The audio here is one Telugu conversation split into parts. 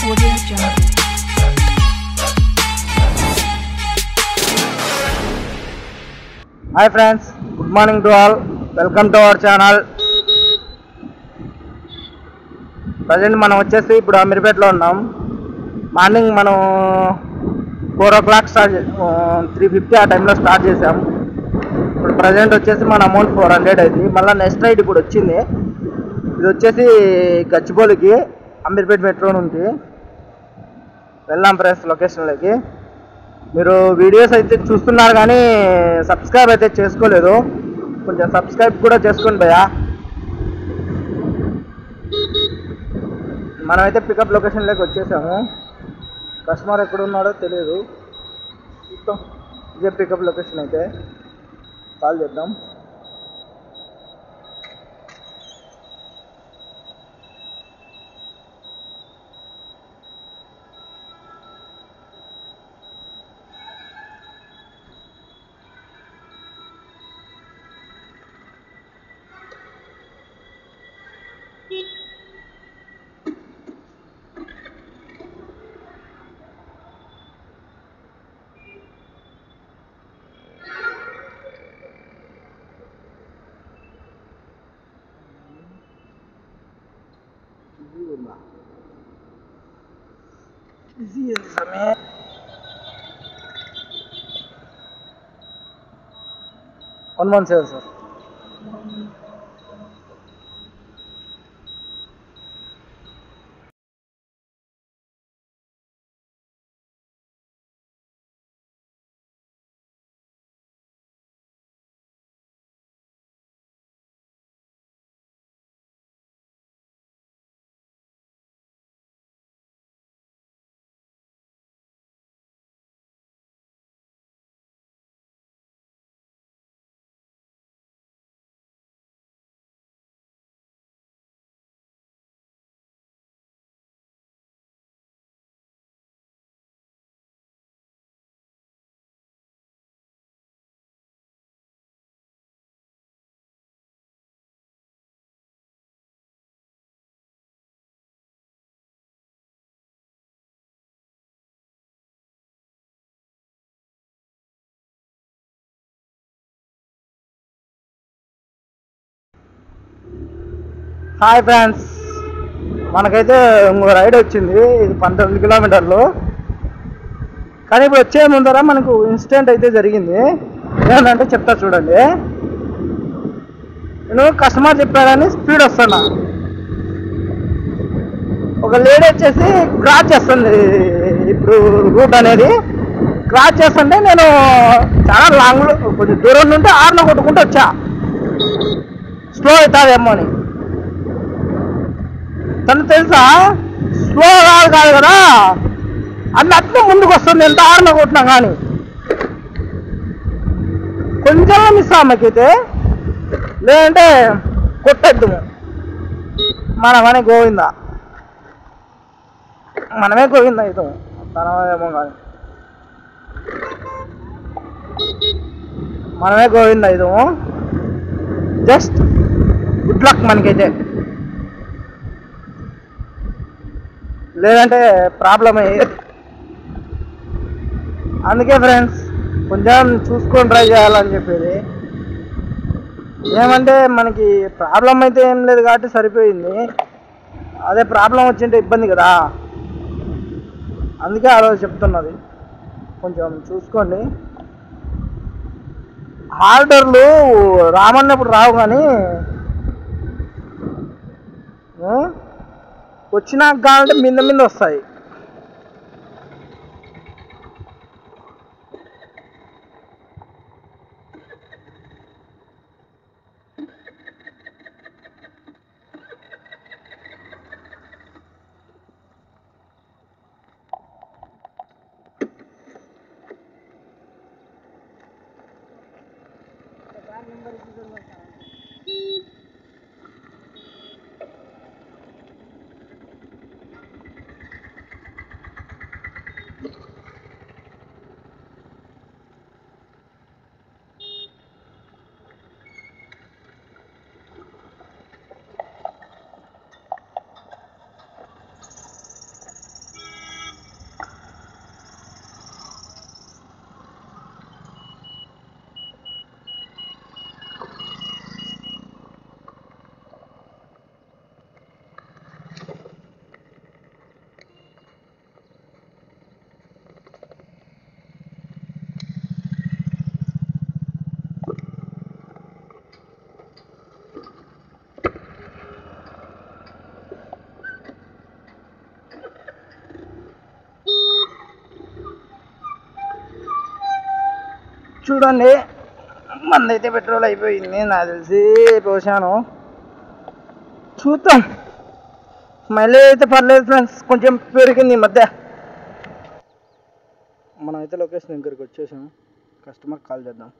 Audio Jungle. Hi friends, good morning to all. Welcome to our channel. Present మనం వచ్చేసి ఇప్పుడు అమీర్పేటలో ఉన్నాం. మార్నింగ్ మనం 4 o'clock స్టార్ట్ 3:50 ఆ టైంలో స్టార్ట్ చేసాం. ఇప్పుడు ప్రజెంట్ వచ్చేసి మన అమౌంట్ 400 అయింది. మళ్ళీ నెక్స్ట్ రైడ్ ఇప్పుడు వచ్చింది. ఇది వచ్చేసి గచ్చిబౌలికి అమీర్పేట మెట్రో నుంచి వెళ్దాం ఫ్రెండ్స్ లొకేషన్లోకి. మీరు వీడియోస్ అయితే చూస్తున్నారు కానీ సబ్స్క్రైబ్ అయితే చేసుకోలేదు. కొంచెం సబ్స్క్రైబ్ కూడా చేసుకోండి భయ్యా. మనమైతే పికప్ లొకేషన్లోకి వచ్చేసాము. కస్టమర్ ఎక్కడ ఉన్నాడో తెలియదు. ఇదే పికప్ లొకేషన్ అయితే కాల్ చేద్దాం. समय 117 सर. హాయ్ ఫ్రెండ్స్, మనకైతే ఇంకో రైడ్ వచ్చింది. ఇది 19 కిలోమీటర్లు. కానీ ఇప్పుడు వచ్చే ముందర మనకు ఇన్సిడెంట్ అయితే జరిగింది. ఏంటంటే చెప్తా చూడండి. నేను కస్టమర్ చెప్పారని స్పీడ్ వస్తున్నా. ఒక లేడీ వచ్చేసి క్రాస్ చేస్తుంది. ఇప్పుడు రూట్ అనేది క్రాస్ చేస్తుంటే నేను చాలా లాంగ్లో కొంచెం దూరం నుండి ఆరులో కొట్టుకుంటూ వచ్చా. స్లో అవుతుందేమో అని. తను తెలుసా స్లో కాదు కదా అన్నట్లు ముందుకు వస్తుంది. ఎంత ఆరున కొట్టినా కానీ కొంచెం మిస్ అమ్మకైతే, లేదంటే కొట్టద్దు. మనమనే గోవిందా, మనమే గోవిందా అవుతాము. తనమేమో కానీ మనమే గోవిందా అవుతాము. జస్ట్ గుడ్ లక్ మనకైతే, లేదంటే ప్రాబ్లం అయ్యేది. అందుకే ఫ్రెండ్స్ కొంచెం చూసుకొని ట్రై చేయాలని చెప్పేది. ఏమంటే మనకి ప్రాబ్లం అయితే ఏం లేదు కాబట్టి సరిపోయింది. అదే ప్రాబ్లం వచ్చింటే ఇబ్బంది కదా. అందుకే ఆ రోజు చెప్తున్నది, కొంచెం చూసుకోండి. ఆర్డర్లు రామన్నప్పుడు రావు కానీ వచ్చినాక కావాలంటే మీద వస్తాయి. చూడండి, మందైతే పెట్రోల్ అయిపోయింది, నాకు తెలిసి పోసాను. చూద్దాం, మైలేజ్ అయితే పర్లేదు ఫ్రెండ్స్, కొంచెం పెరిగింది ఈ మధ్య. మనమైతే లొకేషన్ దగ్గరికి వచ్చేసాం, కస్టమర్ కాల్ చేద్దాం.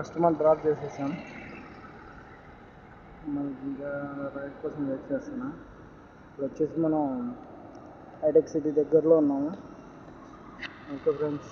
కస్టమర్ డ్రాప్ చేసేసాం, మనకి ఇంకా రైడ్ కోసం వెయిట్ చేస్తున్నా. ఇప్పుడు వచ్చేసి మనం హైటెక్ సిటీ దగ్గరలో ఉన్నాము. Okay friends.